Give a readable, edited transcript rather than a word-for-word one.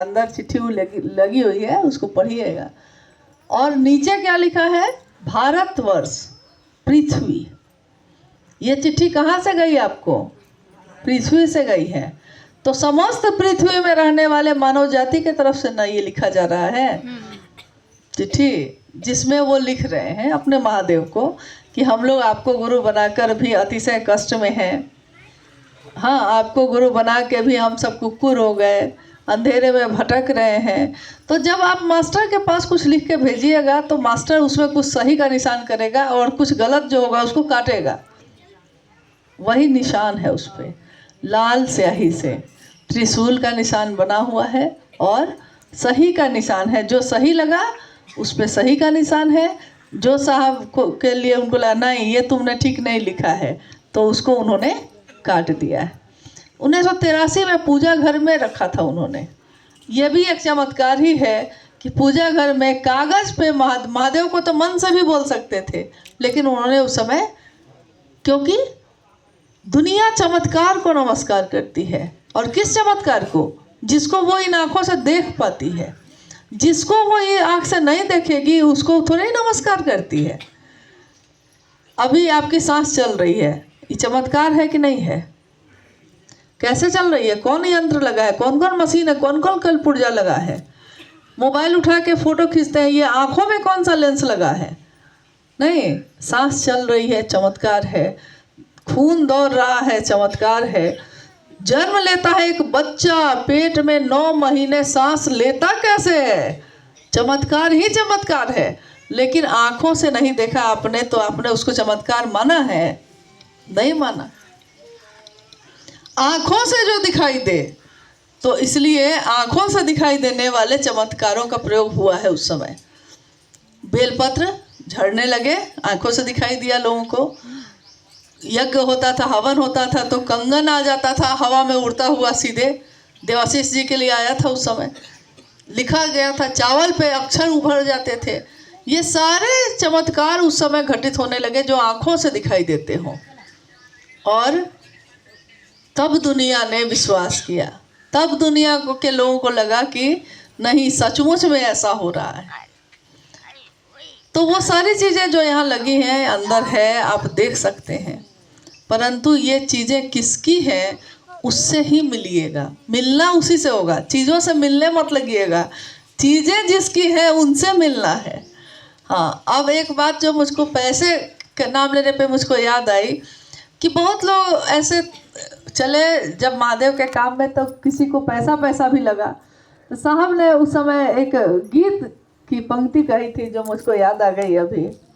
अंदर चिट्ठी लगी हुई है, उसको पढ़िएगा। और नीचे क्या लिखा है? भारतवर्ष, पृथ्वी। ये चिट्ठी कहाँ से गई आपको? पृथ्वी से गई है। तो समस्त पृथ्वी में रहने वाले मानव जाति की तरफ से ना ये लिखा जा रहा है चिट्ठी, जिसमें वो लिख रहे हैं अपने महादेव को कि हम लोग आपको गुरु बनाकर भी अतिशय कष्ट में हैं। हाँ, आपको गुरु बना के भी हम सब कुक्कुर हो गए, अंधेरे में भटक रहे हैं। तो जब आप मास्टर के पास कुछ लिख के भेजिएगा तो मास्टर उसमें कुछ सही का निशान करेगा और कुछ गलत जो होगा उसको काटेगा। वही निशान है उस पर, लाल स्याही से त्रिशूल का निशान बना हुआ है और सही का निशान है। जो सही लगा उस पर सही का निशान है। जो साहब के लिए उनको लगा नहीं ये तुमने ठीक नहीं लिखा है तो उसको उन्होंने काट दिया है। 1983 में पूजा घर में रखा था उन्होंने। ये भी एक चमत्कार ही है कि पूजा घर में कागज़ पे महादेव को तो मन से भी बोल सकते थे, लेकिन उन्होंने उस समय, क्योंकि दुनिया चमत्कार को नमस्कार करती है। और किस चमत्कार को? जिसको वो इन आँखों से देख पाती है। जिसको वो ये आँख से नहीं देखेगी उसको थोड़ा ही नमस्कार करती है। अभी आपकी सांस चल रही है, ये चमत्कार है कि नहीं है? कैसे चल रही है? कौन यंत्र लगा है? कौन कौन मशीन है? कौन कौन कल पुर्जा लगा है? मोबाइल उठा के फ़ोटो खींचते हैं, ये आँखों में कौन सा लेंस लगा है? नहीं, सांस चल रही है, चमत्कार है। खून दौड़ रहा है, चमत्कार है। जन्म लेता है एक बच्चा, पेट में 9 महीने सांस लेता कैसे है? चमत्कार ही चमत्कार है। लेकिन आँखों से नहीं देखा आपने तो आपने उसको चमत्कार माना है? नहीं माना। आँखों से जो दिखाई दे, तो इसलिए आँखों से दिखाई देने वाले चमत्कारों का प्रयोग हुआ है उस समय। बेलपत्र झड़ने लगे, आँखों से दिखाई दिया लोगों को। यज्ञ होता था, हवन होता था तो कंगन आ जाता था हवा में उड़ता हुआ, सीधे देवाशीष जी के लिए आया था उस समय। लिखा गया था, चावल पे अक्षर उभर जाते थे। ये सारे चमत्कार उस समय घटित होने लगे जो आँखों से दिखाई देते हों। और तब दुनिया ने विश्वास किया, तब दुनिया के लोगों को लगा कि नहीं, सचमुच में ऐसा हो रहा है। तो वो सारी चीज़ें जो यहाँ लगी हैं अंदर है, आप देख सकते हैं। परंतु ये चीज़ें किसकी हैं उससे ही मिलिएगा, मिलना उसी से होगा। चीज़ों से मिलने मत लगिएगा, चीज़ें जिसकी है उनसे मिलना है। हाँ, अब एक बात जो मुझको पैसे के नाम लेने पे मुझको याद आई कि बहुत लोग ऐसे चले जब महादेव के काम में तो किसी को पैसा भी लगा। तो साहब ने उस समय एक गीत की पंक्ति कही थी जो मुझको याद आ गई अभी।